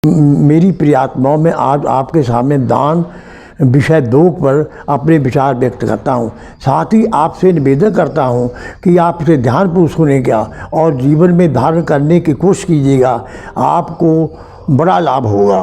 मेरी प्रियात्माओं में आज आपके सामने दान विषय 2 पर अपने विचार व्यक्त करता हूँ। साथ ही आपसे निवेदन करता हूँ कि आप इसे ध्यानपूर्वक सुनेगा और जीवन में धारण करने की कोशिश कीजिएगा, आपको बड़ा लाभ होगा।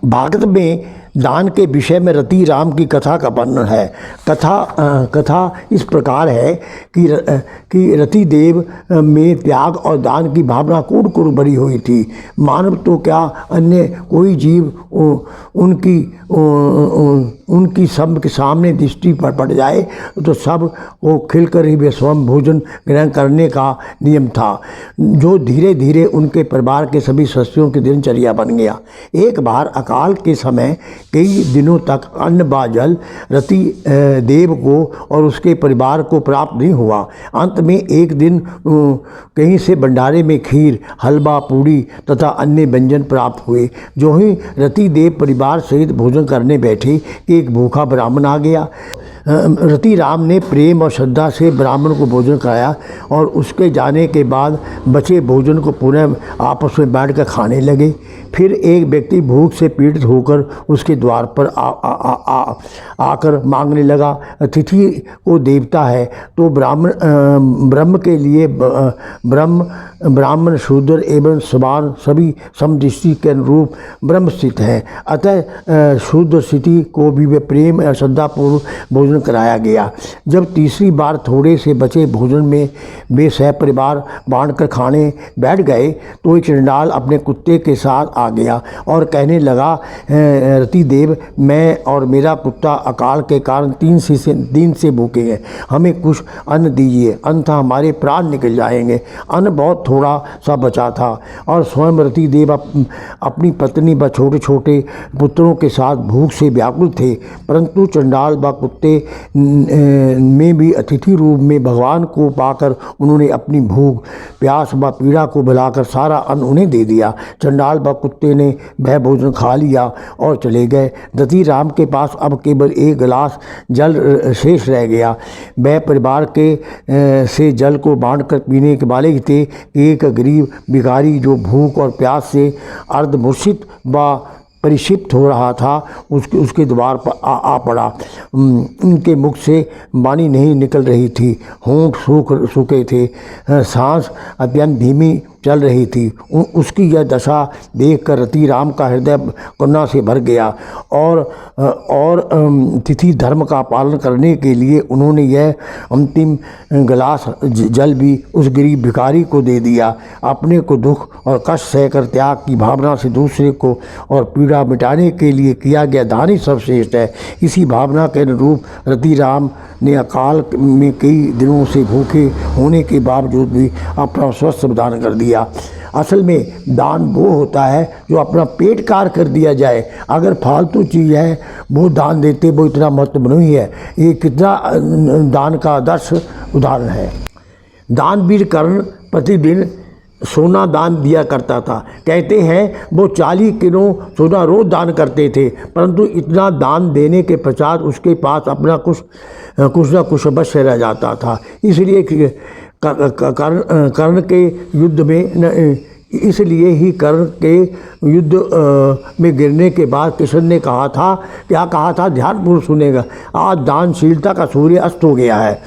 भागवत में दान के विषय में रति राम की कथा का वर्णन है। कथा इस प्रकार है कि रति देव में त्याग और दान की भावना कूट कूट भरी हुई थी। मानव तो क्या, अन्य कोई जीव उनकी सब के सामने दृष्टि पर पड़ जाए तो सब को खिलकर ही वे स्वयं भोजन ग्रहण करने का नियम था, जो धीरे धीरे उनके परिवार के सभी सदस्यों की दिनचर्या बन गया। एक बार अकाल के समय कई दिनों तक अन्न व जल रति देव को और उसके परिवार को प्राप्त नहीं हुआ। अंत में एक दिन कहीं से भंडारे में खीर, हलवा, पूड़ी तथा अन्य व्यंजन प्राप्त हुए। जो ही रति देव परिवार सहित भोजन करने बैठे कि एक भूखा ब्राह्मण आ गया। रति राम ने प्रेम और श्रद्धा से ब्राह्मण को भोजन कराया और उसके जाने के बाद बचे भोजन को पुनः आपस में बैठकर खाने लगे। फिर एक व्यक्ति भूख से पीड़ित होकर उसके द्वार पर आकर मांगने लगा। अतिथि को देवता है तो ब्रह्म के लिए ब्राह्मण शूद्र एवं समान सभी समदृष्टि के अनुरूप ब्रह्म स्थित है। अतः शूद्र स्थिति को भी वे प्रेम और श्रद्धापूर्वक भोजन कराया गया। जब तीसरी बार थोड़े से बचे भोजन में वे सहपरिवार बांटकर खाने बैठ गए तो एक चंडाल अपने कुत्ते के साथ आ गया और कहने लगा, रति देव, मैं और मेरा कुत्ता अकाल के कारण 3 दिन से भूखे हैं, हमें कुछ अन्न दीजिए, अन्यथा हमारे प्राण निकल जाएंगे। अन्न बहुत थोड़ा सा बचा था और स्वयं रति देव अपनी पत्नी व छोटे छोटे पुत्रों के साथ भूख से व्याकुल थे, परंतु चंडाल व कुत्ते में भी अतिथि रूप में भगवान को पाकर उन्होंने अपनी भूख, प्यास व पीड़ा को भुलाकर सारा अन्न उन्हें दे दिया। चंडाल व कुत्ते ने वह भोजन खा लिया और चले गए। रति राम के पास अब केवल एक गिलास जल शेष रह गया। वह परिवार के से जल को बांटकर पीने के वाले ही थे। एक गरीब भिखारी जो भूख और प्यास से अर्धमूर्छित व परिक्षिप्त हो रहा था उसके द्वार पर आ पड़ा। उनके मुख से वाणी नहीं निकल रही थी, होंठ सूखे थे, सांस अत्यंत धीमी चल रही थी। उसकी यह दशा देखकर रति राम का हृदय करुणा से भर गया और तिथि धर्म का पालन करने के लिए उन्होंने यह अंतिम गिलास जल भी उस गरीब भिखारी को दे दिया। अपने को दुख और कष्ट सहकर त्याग की भावना से दूसरे को और पीड़ा मिटाने के लिए किया गया दान ही सर्वश्रेष्ठ है। इसी भावना के अनुरूप रति राम ने अकाल में कई दिनों से भूखे होने के बावजूद भी अपना स्वस्थ दान कर दिया। असल में दान वो होता है जो अपना पेट कार कर दिया जाए। अगर फालतू चीज़ है वो दान देते वो इतना महत्व नहीं है। ये कितना दान का आदर्श उदाहरण है। दानवीर कर्ण प्रतिदिन सोना दान दिया करता था। कहते हैं वो 40 किलो सोना रोज दान करते थे, परंतु इतना दान देने के पश्चात उसके पास अपना कुछ ना कुछ अवश्य रह जाता था। इसलिए कर्ण के युद्ध में इसलिए ही कर्ण के युद्ध में गिरने के बाद कृष्ण ने कहा था, क्या कहा था, ध्यानपूर्वक सुनेगा, आज दानशीलता का सूर्य अस्त हो गया है।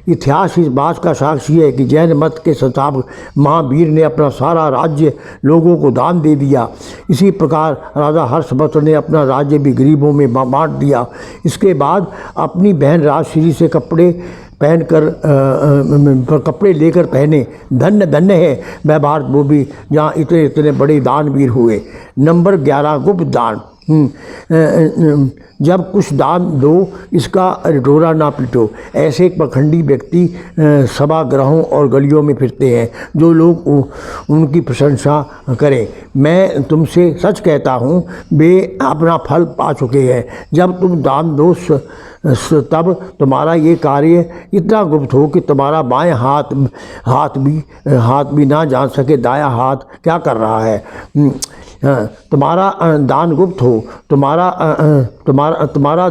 इतिहास इस बात का साक्षी है कि जैन मत के संस्थापक महावीर ने अपना सारा राज्य लोगों को दान दे दिया। इसी प्रकार राजा हर्षवर्धन ने अपना राज्य भी गरीबों में बांट दिया। इसके बाद अपनी बहन राजश्री से कपड़े लेकर पहने। धन्य धन्य है वह भारत भूमि जहाँ इतने इतने बड़े दानवीर हुए। नंबर 11, गुप्त दान। जब कुछ दान दो, इसका डोरा ना पीटो। ऐसे पखंडी व्यक्ति सभागृहों और गलियों में फिरते हैं जो लोग उनकी प्रशंसा करें। मैं तुमसे सच कहता हूँ, वे अपना फल पा चुके हैं। जब तुम दान दो तब तुम्हारा ये कार्य इतना गुप्त हो कि तुम्हारा बाएं हाथ भी ना जान सके दायां हाथ क्या कर रहा है। तुम्हारा दान गुप्त हो, तुम्हारा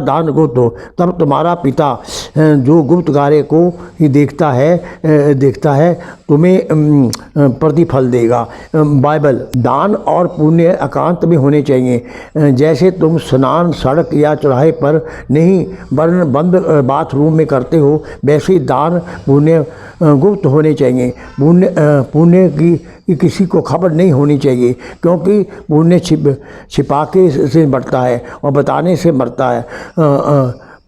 दान गुप्त हो, तब तुम्हारा पिता जो गुप्त कार्य को ही देखता है तुम्हें प्रतिफल देगा। बाइबल। दान और पुण्य एकांत में होने चाहिए। जैसे तुम स्नान सड़क या चौराहे पर नहीं वरन बंद बाथरूम में करते हो, वैसे ही दान पुण्य गुप्त होने चाहिए। पुण्य की किसी को खबर नहीं होनी चाहिए, क्योंकि पुण्य छिपाके से बढ़ता है और बताने से मरता है।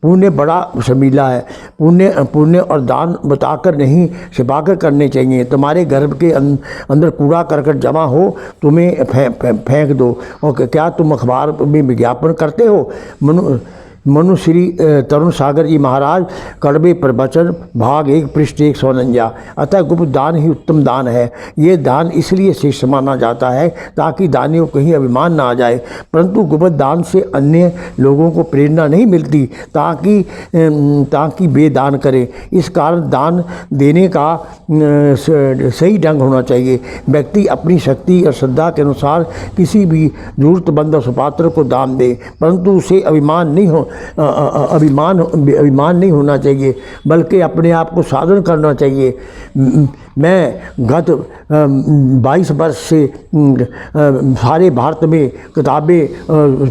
पुण्य बड़ा शर्मीला है। पुण्य और दान बताकर नहीं छिपाकर करने चाहिए। तुम्हारे घर के अंदर कूड़ा करकट जमा हो, तुम्हें फेंक दो। और क्या तुम अखबार में विज्ञापन करते हो? मनुश्री तरुण सागर जी महाराज, कड़वे प्रवचन, भाग 1, पृष्ठ 149। अतः गुप्त दान ही उत्तम दान है। ये दान इसलिए श्रेष्ठ माना जाता है ताकि दानी को कहीं अभिमान ना आ जाए, परंतु गुप्त दान से अन्य लोगों को प्रेरणा नहीं मिलती ताकि वे दान करें। इस कारण दान देने का सही ढंग होना चाहिए। व्यक्ति अपनी शक्ति और श्रद्धा के अनुसार किसी भी जरूरतमंद और सुपात्र को दान दे, परंतु उसे अभिमान नहीं होना चाहिए, बल्कि अपने आप को साधन करना चाहिए। मैं गत 22 वर्ष से सारे भारत में किताबें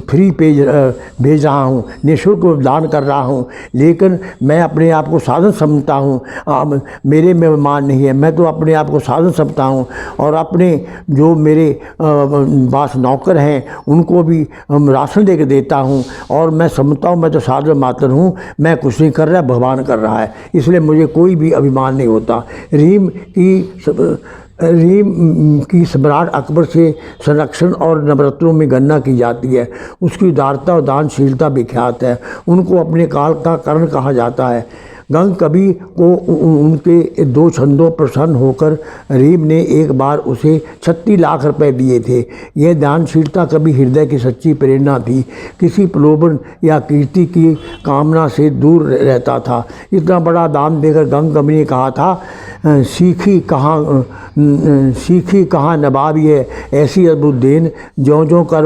फ्री भेज रहा हूँ, निःशुल्क दान कर रहा हूँ, लेकिन मैं अपने आप को साधन समझता हूँ। मेरे में मान नहीं है, मैं तो अपने आप को साधन समझता हूँ। और अपने जो मेरे पास नौकर हैं उनको भी राशन दे के देता हूँ, और मैं समझता हूँ मैं तो साधन मात्र हूँ, मैं कुछ नहीं कर रहा, भगवान कर रहा है, इसलिए मुझे कोई भी अभिमान नहीं होता। रीम की सम्राट अकबर से संरक्षण और नवरत्नों में गणना की जाती है। उसकी उदारता और दानशीलता विख्यात है। उनको अपने काल का कर्ण कहा जाता है। गंग कवि को उनके 2 छंदों प्रसन्न होकर रीम ने एक बार उसे 36 लाख रुपए दिए थे। यह दानशीलता कभी हृदय की सच्ची प्रेरणा थी, किसी प्रलोभन या कीर्ति की कामना से दूर रहता था। इतना बड़ा दान देकर गंग कवि ने कहा था, सीखी कहाँ नवाब ये ऐसी अद्भुत देन, ज्यों कर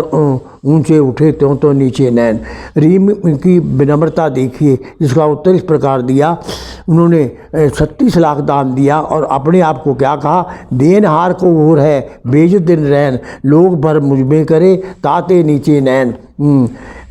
ऊंचे उठे त्यों तो नीचे नैन। रीम की विनम्रता देखिए, जिसका उत्तर इस प्रकार दिया। उन्होंने 36 लाख दान दिया और अपने आप को क्या कहा, देनहार को ओर है बेइज्जत दिन रैन, लोग भर मुझ में करे ताते नीचे नैन।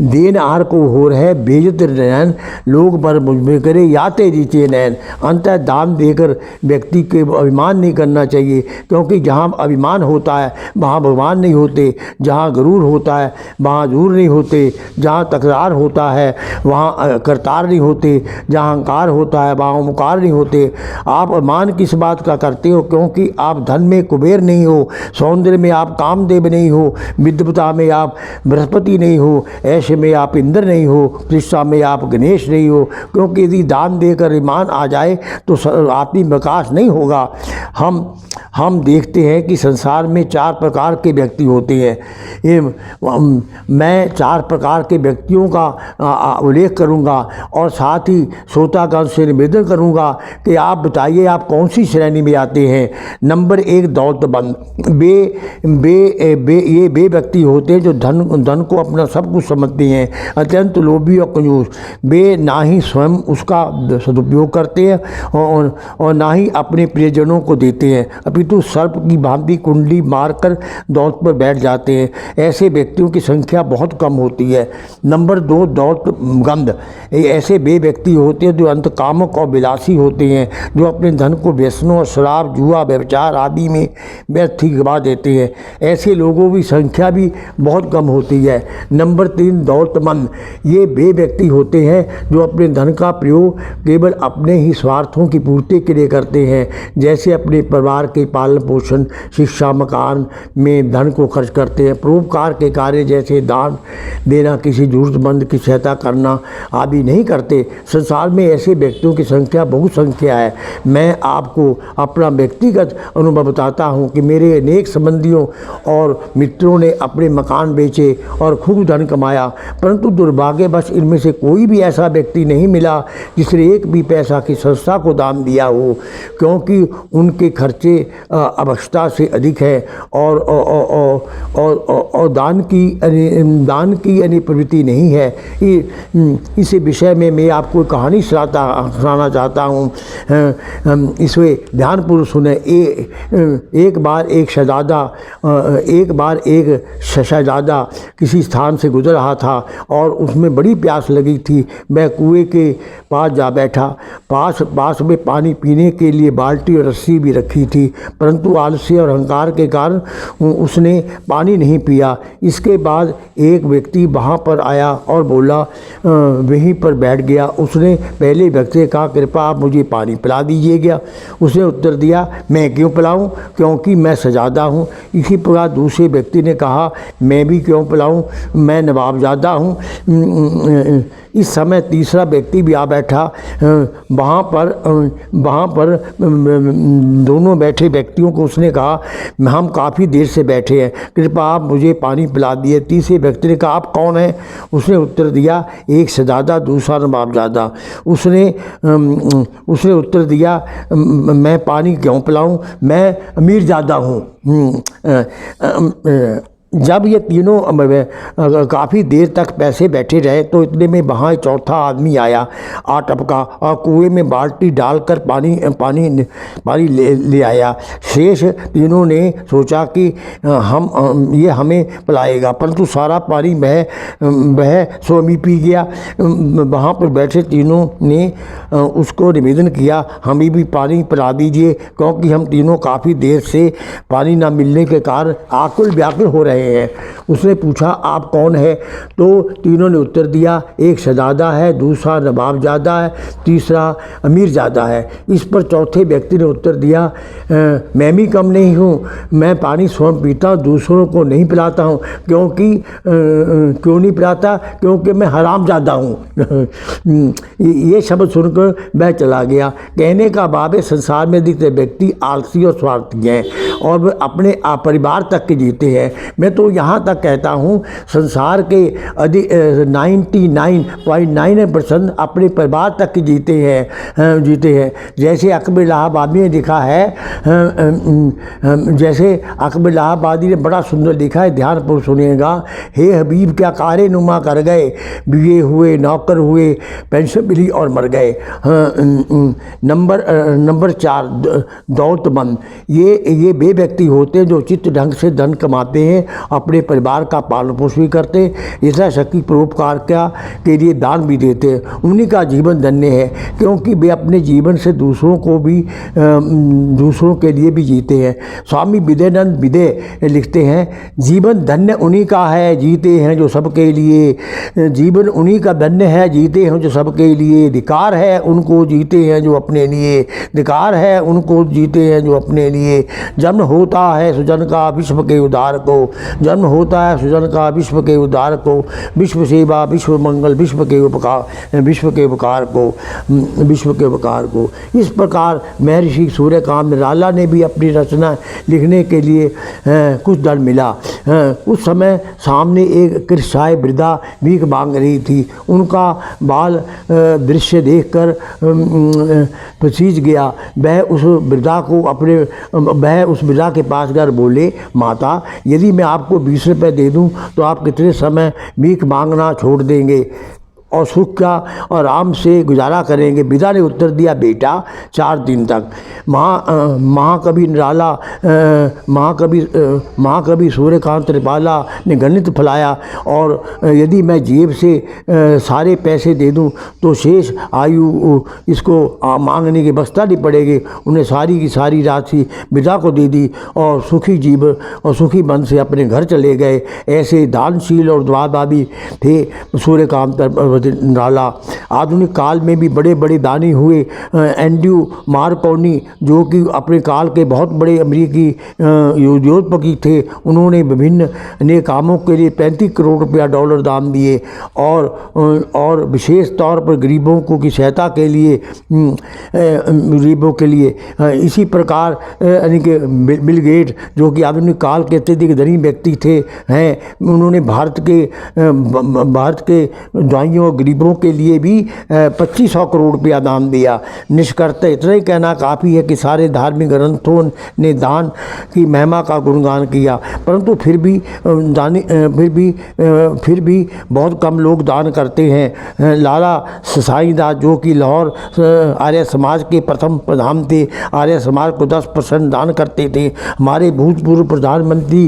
देनहार को होर है बेइज्जत नैन, लोग भर मुझ में करे याते नीचे नैन। अंततः दान देकर व्यक्ति के अभिमान नहीं करना चाहिए, क्योंकि जहाँ अभिमान होता है वहाँ भगवान नहीं होते, जहाँ गरूर होता है वहाँ दूर नहीं होते, जहाँ तकरार होता है वहाँ करतार नहीं होते, जहाँ अहंकार होता है वहाँ ओमकार नहीं होते। आप अभिमान किस बात का करते हो? क्योंकि आप धन में कुबेर नहीं हो, सौंदर्य में आप कामदेव नहीं हो, विद्वता में आप बृहस्पति नहीं हो, ऐश में आप इंद्र नहीं हो, प्रतिष्ठा में आप गणेश नहीं हो। क्योंकि यदि दान देकर ईमान आ जाए तो आत्मिक विकास नहीं होगा। हम देखते हैं कि संसार में 4 प्रकार के व्यक्ति होते हैं। मैं 4 प्रकार के व्यक्तियों का उल्लेख करूंगा और साथ ही श्रोतागण से निवेदन करूंगा कि आप बताइए आप कौन सी श्रेणी में आते हैं। नंबर 1, दौलतमंद। ये व्यक्ति होते हैं जो धन को अपना सब कुछ समझते हैं, अत्यंत लोभी और कंजूस। वे ना ही स्वयं उसका सदुपयोग करते हैं और ना ही अपने प्रियजनों को देते हैं, अपितु सर्प की भांति कुंडली मारकर दौलत पर बैठ जाते हैं। ऐसे व्यक्तियों की संख्या बहुत कम होती है। नंबर 2, दौलतगंद। ऐसे वे व्यक्ति होते हैं जो अंत कामक और विलासी होते हैं, जो अपने धन को व्यसनों और शराब, जुआ, व्यभिचार आदि में व्यर्थ ही गवा देते हैं। ऐसे लोगों की संख्या भी बहुत कम होती है। नंबर 3, दौलतमंद। ये वे व्यक्ति होते हैं जो अपने धन का प्रयोग केवल अपने ही स्वार्थों की पूर्ति के लिए करते हैं, जैसे अपने परिवार के पालन पोषण, शिक्षा, मकान में धन को खर्च करते हैं। परोपकार के कार्य जैसे दान देना, किसी जरूरतमंद की सहायता करना आदि नहीं करते। संसार में ऐसे व्यक्तियों की संख्या बहुत संख्या है। मैं आपको अपना व्यक्तिगत अनुभव बताता हूँ कि मेरे अनेक संबंधियों और मित्रों ने अपने मकान बेचे और खूब खूब धन कमाया, परंतु दुर्भाग्यवश इनमें से कोई भी ऐसा व्यक्ति नहीं मिला जिसने एक भी पैसा की संस्था को दान दिया हो, क्योंकि उनके खर्चे आवश्यकता से अधिक है और दान की प्रवृत्ति नहीं है। इस विषय में मैं आपको कहानी सुनाना चाहता हूँ। इसमें ध्यानपूर्वक सुने। एक बार एक शहजादा किसी स्थान से गुजर रहा था और उसमें बड़ी प्यास लगी थी। वह कुएं के पास जा बैठा। पास में पानी पीने के लिए बाल्टी और रस्सी भी रखी थी, परंतु आलस्य और अहंकार के कारण उसने पानी नहीं पिया। इसके बाद एक व्यक्ति वहाँ पर आया और बोला, वहीं पर बैठ गया। उसने पहले व्यक्ति से कहा, कृपया आप मुझे पानी पिला दीजिएगा। उसने उत्तर दिया, मैं क्यों पिलाऊं, क्योंकि मैं शहजादा हूँ। इसी प्रकार दूसरे व्यक्ति ने कहा, मैं भी क्यों पिलाऊं, मैं नवाबजादा हूँ। इस समय तीसरा व्यक्ति भी आ बैठा। वहाँ पर दोनों बैठे व्यक्तियों को उसने कहा, हम काफ़ी देर से बैठे हैं, कृपया आप मुझे पानी पिला दिए। तीसरे व्यक्ति ने कहा, आप कौन हैं? उसने उत्तर दिया, एक शहजादा, दूसरा नवाबजादा। उसने उत्तर दिया, मैं पानी क्यों पिलाऊं, मैं अमीरजादा हूँ। जब ये तीनों काफ़ी देर तक पैसे बैठे रहे तो इतने में वहाँ चौथा आदमी आया, आ टपका और कुएं में बाल्टी डालकर पानी ले आया। शेष तीनों ने सोचा कि ये हमें पिलाएगा, परंतु सारा पानी वह स्वयं ही पी गया। वहाँ पर बैठे तीनों ने उसको निवेदन किया, हमें भी पानी पिला दीजिए, क्योंकि हम तीनों काफ़ी देर से पानी न मिलने के कारण आकुल व्याकुल हो रहे हैं। उसने पूछा, आप कौन है? तो तीनों ने उत्तर दिया, एक शहजादा है, दूसरा नवाबजादा है, तीसरा अमीरजादा है। इस पर चौथे व्यक्ति ने उत्तर दिया, मैं भी कम नहीं हूँ, मैं पानी स्वयं पीता, दूसरों को नहीं पिलाता हूँ। क्यों नहीं पिलाता? क्योंकि मैं हरामजादा हूँ। ये शब्द सुनकर वह चला गया। कहने का भाव है, संसार में अधिकतर व्यक्ति आलसी और स्वार्थी हैं और वे अपने परिवार तक के जीते हैं। मैं तो यहाँ तक कहता हूँ, संसार के 99.99% अपने परिवार तक के जीते हैं। जैसे अकबर इलाहाबादी ने लिखा है, ने बड़ा सुंदर लिखा है, ध्यानपूर्वक सुनिएगा। हे हबीब, क्या कारे नुमा कर गए, बीए हुए, नौकर हुए, पेंशन मिली और मर गए। नंबर 4, दौलतमंद। ये वे व्यक्ति होते हैं जो चित्त ढंग से धन कमाते हैं, अपने परिवार का पालन पोषण करते, यथाशक्ति परोपकार के लिए दान भी देते हैं। उन्हीं का जीवन धन्य है, क्योंकि वे अपने जीवन से दूसरों के लिए भी जीते हैं। स्वामी विदयानंद विदय लिखते हैं, जीवन धन्य उन्हीं का है, जीते हैं जो सबके लिए। जीवन उन्हीं का धन्य है, जीते हैं जो सबके लिए। धिकार है उनको, जीते हैं जो अपने लिए। धिकार है उनको, जीते हैं जो अपने लिए। जन्म होता है सुजन का विश्व के उद्धार को, जन्म होता है सुजन का विश्व के उद्धार को। विश्व सेवा, विश्व मंगल, विश्व के उपकार को। इस प्रकार महर्षि सूर्यकांत निराला ने भी अपनी रचना लिखने के लिए कुछ धन मिला। उस समय सामने एक कृषाय वृद्धा भीख मांग रही थी। उनका बाल दृश्य देखकर पसीज गया। वह उस वृद्धा के पास गए, बोले, माता, यदि मैं आपको 20 रुपये दे दूं तो आप कितने समय भीख मांगना छोड़ देंगे और सुख का और आराम से गुजारा करेंगे? पिता ने उत्तर दिया, बेटा, 4 दिन तक। महाकवि सूर्यकांत त्रिपाला ने गणित फैलाया और यदि मैं जेब से सारे पैसे दे दूं तो शेष आयु इसको मांगने की बस्ता नहीं पड़ेगी। उन्हें सारी की सारी राशि पिता को दे दी और सुखी मन से अपने घर चले गए। ऐसे दानशील और दुआदाबी थे सूर्यकांत डाला। आधुनिक काल में भी बड़े बड़े दानी हुए। एंड्रयू मार्कोनी, जो कि अपने काल के बहुत बड़े अमेरिकी उद्योगपति थे, उन्होंने विभिन्न नए कामों के लिए 35 करोड़ रुपया डॉलर दान दिए और विशेष तौर पर गरीबों को की सहायता के लिए गरीबों के लिए। इसी प्रकार यानी कि बिल गेट, जो कि आधुनिक काल के अत्यधिक धनी व्यक्ति थे उन्होंने भारत के दाइयों और गरीबों के लिए भी 2500 करोड़ रुपया दान दिया। निष्कर्षतः इतना ही कहना काफ़ी है कि सारे धार्मिक ग्रंथों ने दान की महिमा का गुणगान किया, परंतु फिर भी बहुत कम लोग दान करते हैं। लाला साईदास, जो कि लाहौर आर्य समाज के प्रथम प्रधान थे, आर्य समाज को 10% दान करते थे। हमारे भूतपूर्व प्रधानमंत्री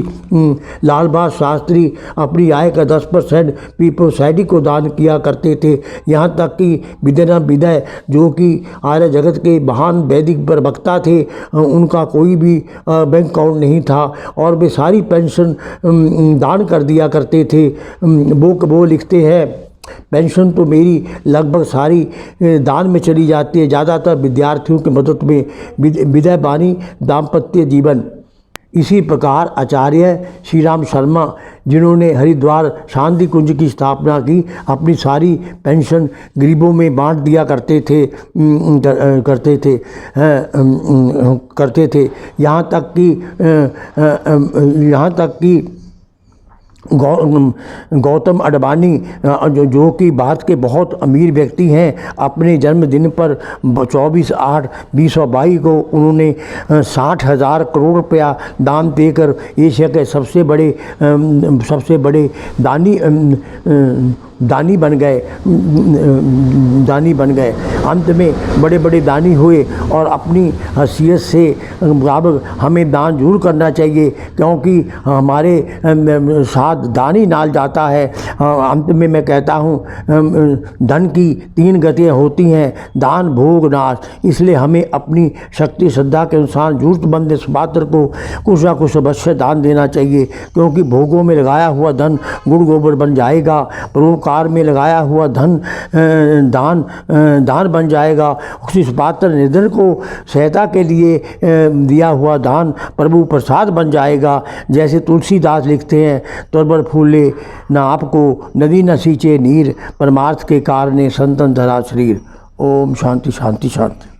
लाल बहादुर शास्त्री अपनी आय का 10% पीपल्स सोसाइटी को दान किया करते थे। यहाँ तक कि विदय, जो कि आर्य जगत के महान वैदिक प्रवक्ता थे, उनका कोई भी बैंक अकाउंट नहीं था और वे सारी पेंशन दान कर दिया करते थे। वो लिखते हैं, पेंशन तो मेरी लगभग सारी दान में चली जाती है, ज़्यादातर विद्यार्थियों की मदद में। विदय बानी दाम्पत्य जीवन। इसी प्रकार आचार्य श्री राम शर्मा, जिन्होंने हरिद्वार शांति कुंज की स्थापना की, अपनी सारी पेंशन गरीबों में बांट दिया करते थे। यहाँ तक कि गौतम अडवाणी, जो कि भारत के बहुत अमीर व्यक्ति हैं, अपने जन्मदिन पर 24/8/2022 को उन्होंने 60,000 करोड़ रुपया दान देकर एशिया के सबसे बड़े दानी बन गए। अंत में बड़े बड़े दानी हुए और अपनी हैसियत से मुताबिक हमें दान जरूर करना चाहिए, क्योंकि हमारे साथ दानी नाल जाता है। अंत में मैं कहता हूँ, धन की 3 गतियाँ होती हैं, दान, भोग, नाश। इसलिए हमें अपनी शक्ति श्रद्धा के अनुसार जरूरतमंद इस पात्र को कुछ ना कुछ अवश्य दान देना चाहिए, क्योंकि भोगों में लगाया हुआ धन गुड़ गोबर बन जाएगा, परोपकार में लगाया हुआ धन दान बन जाएगा। उसी पात्र निर्धन को सहायता के लिए दिया हुआ दान प्रभु प्रसाद बन जाएगा। जैसे तुलसीदास लिखते हैं, तोरबर फूले न आपको नदी न सींचे नीर, परमार्थ के कारणे संतन धरा शरीर। ओम शांति शांति शांति।